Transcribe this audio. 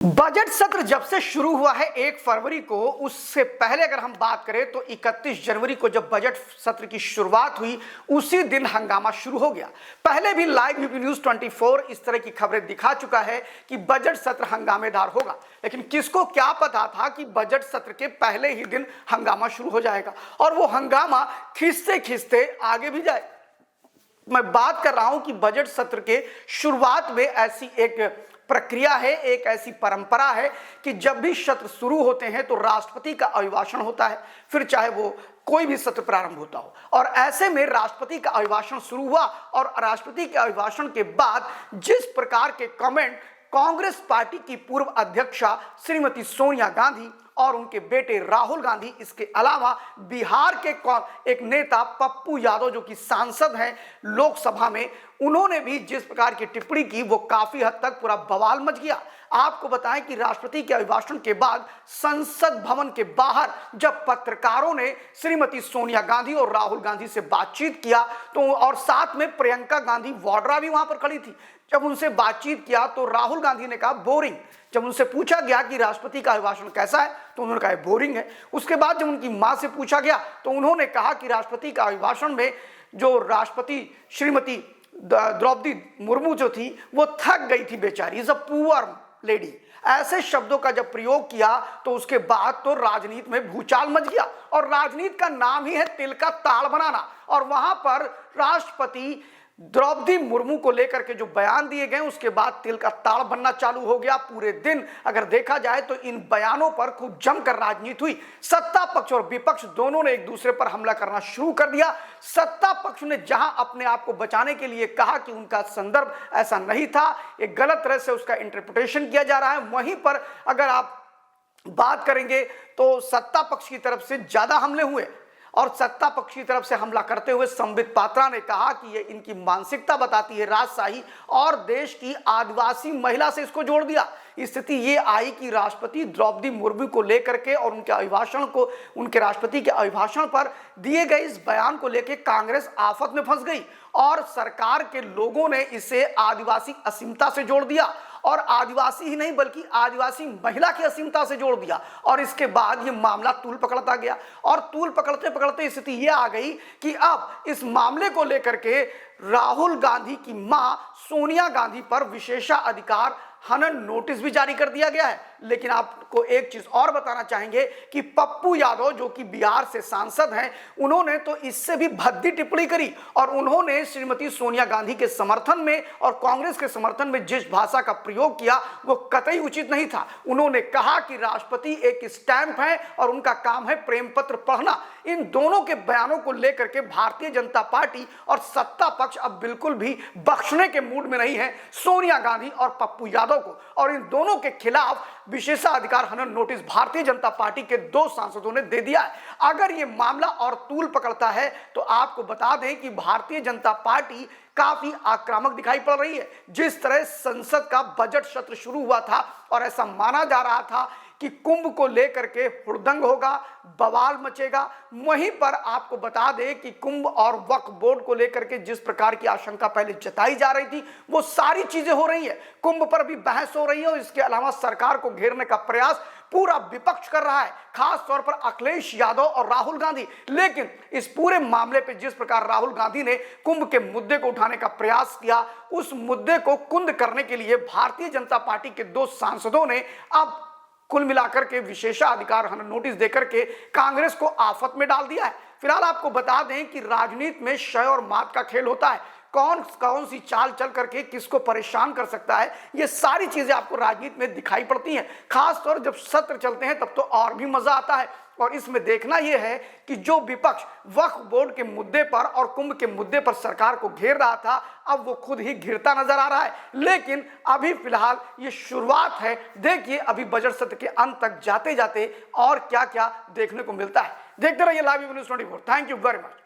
Budget सत्र जब से शुरू हुआ है 1 फरवरी को, उससे पहले अगर हम बात करें तो 31 जनवरी को जब बजट सत्र की शुरुआत हुई उसी दिन हंगामा शुरू हो गया। पहले भी लाइव यूपी न्यूज 24 इस तरह की खबरें दिखा चुका है कि बजट सत्र हंगामेदार होगा, लेकिन किसको क्या पता था कि बजट सत्र के पहले ही दिन हंगामा शुरू हो जाएगा और वो हंगामा खींचते खींचते आगे भी जाए। मैं बात कर रहा हूं कि बजट सत्र के शुरुआत में ऐसी एक प्रक्रिया है, एक ऐसी परंपरा है कि जब भी सत्र शुरू होते हैं तो राष्ट्रपति का अभिभाषण होता है, फिर चाहे वो कोई भी सत्र प्रारंभ होता हो। और ऐसे में राष्ट्रपति का अभिभाषण शुरू हुआ और राष्ट्रपति के अभिभाषण के बाद जिस प्रकार के कमेंट कांग्रेस पार्टी की पूर्व अध्यक्षा श्रीमती सोनिया गांधी और उनके बेटे राहुल गांधी, इसके अलावा बिहार के एक नेता पप्पू यादव जो कि सांसद हैं लोकसभा में, उन्होंने भी जिस प्रकार की टिप्पणी की वो काफी हद तक पूरा बवाल मच गया। आपको बताएं कि राष्ट्रपति के अभिभाषण के बाद संसद भवन के बाहर जब पत्रकारों ने श्रीमती सोनिया गांधी और राहुल गांधी से बातचीत किया तो और साथ में प्रियंका गांधी वाड्रा भी वहां पर खड़ी थी, जब उनसे बातचीत किया तो राहुल गांधी ने कहा बोरिंग। जब उनसे पूछा गया कि राष्ट्रपति का अभिभाषण कैसा है तो उन्होंने कहा बोरिंग है। उसके बाद जब उनकी मां से पूछा गया तो उन्होंने कहा कि राष्ट्रपति का अभिभाषण में जो राष्ट्रपति श्रीमती द्रौपदी मुर्मू जो थी वो थक गई थी बेचारी, इज अ पुअर लेडी। ऐसे शब्दों का जब प्रयोग किया तो उसके बाद तो राजनीति में भूचाल मच गया और राजनीति का नाम ही है तिल का ताड़ बनाना। और वहां पर राष्ट्रपति द्रौपदी मुर्मू को लेकर के जो बयान दिए गए उसके बाद तिल का ताड़ बनना चालू हो गया। पूरे दिन अगर देखा जाए तो इन बयानों पर खूब जमकर राजनीति हुई। सत्ता पक्ष और विपक्ष दोनों ने एक दूसरे पर हमला करना शुरू कर दिया। सत्ता पक्ष ने जहां अपने आप को बचाने के लिए कहा कि उनका संदर्भ ऐसा नहीं था, एक गलत तरह से उसका इंटरप्रिटेशन किया जा रहा है, वहीं पर अगर आप बात करेंगे तो सत्ता पक्ष की तरफ से ज्यादा हमले हुए और सत्ता पक्ष की तरफ से हमला करते हुए संबित पात्रा ने कहा कि ये इनकी मानसिकता बताती है राजशाही और देश की आदिवासी महिला से इसको जोड़ दिया। स्थिति ये आई कि राष्ट्रपति द्रौपदी मुर्मू को लेकर के और उनके अभिभाषण को, उनके राष्ट्रपति के अभिभाषण पर दिए गए इस बयान को लेकर कांग्रेस आफत में फंस गई और सरकार के लोगों ने इसे आदिवासी अस्मिता से जोड़ दिया और आदिवासी ही नहीं बल्कि आदिवासी महिला की अस्मिता से जोड़ दिया। और इसके बाद ये मामला तूल पकड़ता गया और तूल पकड़ते पकड़ते स्थिति ये आ गई कि अब इस मामले को लेकर के राहुल गांधी की मां सोनिया गांधी पर विशेषाधिकार हनन नोटिस भी जारी कर दिया गया है। लेकिन आपको एक चीज और बताना चाहेंगे कि पप्पू यादव जो कि बिहार से सांसद हैं, उन्होंने तो इससे भी भद्दी टिप्पणी करी और उन्होंने श्रीमती सोनिया गांधी के समर्थन में और कांग्रेस के समर्थन में जिस भाषा का प्रयोग किया वो कतई उचित नहीं था। उन्होंने कहा कि राष्ट्रपति एक स्टैंप है और उनका काम है प्रेम पत्र पढ़ना। इन दोनों के बयानों को लेकर के भारतीय जनता पार्टी और सत्ता पक्ष अब बिल्कुल भी बख्शने के मूड में नहीं है सोनिया गांधी और पप्पू यादव को, और इन दोनों के खिलाफ विशेषाधिकार हनन नोटिस भारतीय जनता पार्टी के 2 सांसदों ने दे दिया है। अगर ये मामला और तूल पकड़ता है तो आपको बता दें कि भारतीय जनता पार्टी काफी आक्रामक दिखाई पड़ रही है। जिस तरह संसद का बजट सत्र शुरू हुआ था और ऐसा माना जा रहा था कि कुंभ को लेकर के हुड़दंग होगा, बवाल मचेगा, वहीं पर आपको बता दें कि कुंभ और वक्फ बोर्ड को लेकर के जिस प्रकार की आशंका पहले जताई जा रही थी वो सारी चीजें हो रही है। कुंभ पर भी बहस हो रही है और इसके अलावा सरकार को घेरने का प्रयास पूरा विपक्ष कर रहा है, खास तौर पर अखिलेश यादव और राहुल गांधी। लेकिन इस पूरे मामले पे जिस प्रकार राहुल गांधी ने कुंभ के मुद्दे को उठाने का प्रयास किया, उस मुद्दे को कुंद करने के लिए भारतीय जनता पार्टी के 2 सांसदों ने अब कुल मिलाकर के विशेषाधिकार हनन नोटिस देकर के कांग्रेस को आफत में डाल दिया है। फिलहाल आपको बता दें कि राजनीति में शय और मात का खेल होता है, कौन कौन सी चाल चल करके किसको परेशान कर सकता है, ये सारी चीजें आपको राजनीति में दिखाई पड़ती हैं। खास तौर जब सत्र चलते हैं तब तो और भी मजा आता है। और इसमें देखना यह है कि जो विपक्ष वक्फ बोर्ड के मुद्दे पर और कुंभ के मुद्दे पर सरकार को घेर रहा था अब वो खुद ही घिरता नजर आ रहा है। लेकिन अभी फिलहाल ये शुरुआत है, देखिए अभी बजट सत्र के अंत तक जाते जाते और क्या क्या देखने को मिलता है। देखते रहिए live news 24। Thank you very much.